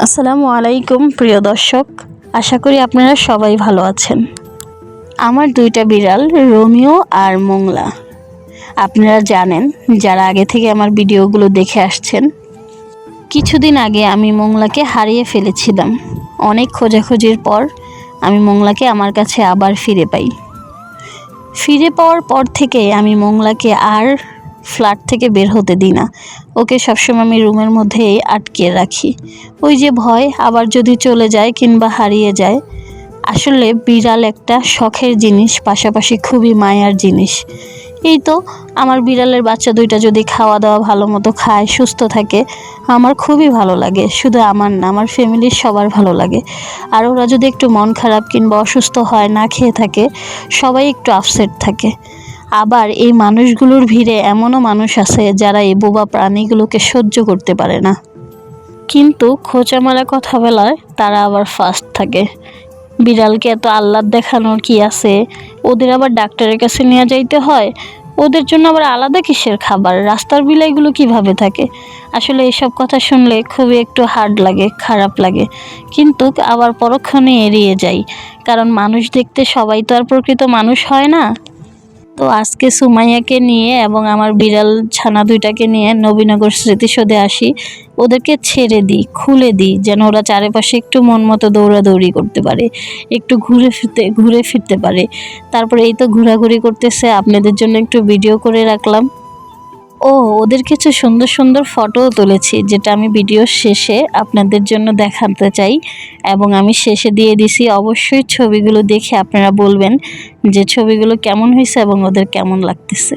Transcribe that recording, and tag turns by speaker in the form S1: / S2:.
S1: আসসালামু আলাইকুম প্রিয় দর্শক, আশা করি আপনারা সবাই ভালো আছেন। আমার দুইটা বিড়াল রোমিও আর মোংলা। আপনারা জানেন, যারা আগে থেকে আমার ভিডিওগুলো দেখে আসছেন, কিছুদিন আগে আমি মোংলাকে হারিয়ে ফেলেছিলাম। অনেক খোঁজাখুঁজির পর আমি মোংলাকে আমার কাছে আবার ফিরে পাই। ফিরে পাওয়ার পর থেকে আমি মোংলাকে আর ফ্ল্যাট থেকে বের হতে দিই না। ওকে সবসময় আমি রুমের মধ্যেই আটকে রাখি। ওই যে ভয়, আবার যদি চলে যায় কিংবা হারিয়ে যায়। আসলে বিড়াল একটা শখের জিনিস, পাশাপাশি খুবই মায়ার জিনিস। এই তো আমার বিড়ালের বাচ্চা দুইটা যদি খাওয়া দাওয়া ভালো মতো খায়, সুস্থ থাকে, আমার খুবই ভালো লাগে। শুধু আমার না, আমার ফ্যামিলির সবার ভালো লাগে। আর ওরা যদি একটু মন খারাপ কিংবা অসুস্থ হয়, না খেয়ে থাকে, সবাই একটু আপসেট থাকে। আবার এই মানুষগুলোর ভিড়ে এমনও মানুষ আছে যারা এই বোবা প্রাণীগুলোকে সহ্য করতে পারে না, কিন্তু খোঁচা মারা কথা বলায় তারা আবার ফার্স্ট থাকে। বিড়ালকে এত আহ্লাদ দেখানোর কি আছে? ওদের আবার ডাক্তারের কাছে নিয়ে যাইতে হয়, ওদের জন্য আবার আলাদা কিসের খাবার? রাস্তার বিলাইগুলো কিভাবে থাকে? আসলে এসব কথা শুনলে খুবই একটু হার্ড লাগে, খারাপ লাগে, কিন্তু আবার পরক্ষণে এড়িয়ে যাই, কারণ মানুষ দেখতে সবাই তো আর প্রকৃত মানুষ হয় না। তো আজকে সুমাইয়াকে নিয়ে এবং আমার বিড়াল ছানা দুইটাকে নিয়ে নবীনগর স্মৃতিসৌধে আসি। ওদেরকে ছেড়ে দিই, খুলে দিই, যেন ওরা চারিপাশে একটু মন মতো দৌড়াদৌড়ি করতে পারে, একটু ঘুরে ফিরতে পারে। তারপরে এই তো ঘোরাঘুরি করতেছে, আপনাদের জন্য একটু ভিডিও করে রাখলাম। ওদের কিছু সুন্দর সুন্দর ফটোও তুলেছি, যেটা আমি ভিডিওর শেষে আপনাদের জন্য দেখাতে চাই, এবং আমি শেষে দিয়ে দিছি। অবশ্যই ছবিগুলো দেখে আপনারা বলবেন যে ছবিগুলো কেমন হয়েছে এবং ওদের কেমন লাগতেছে।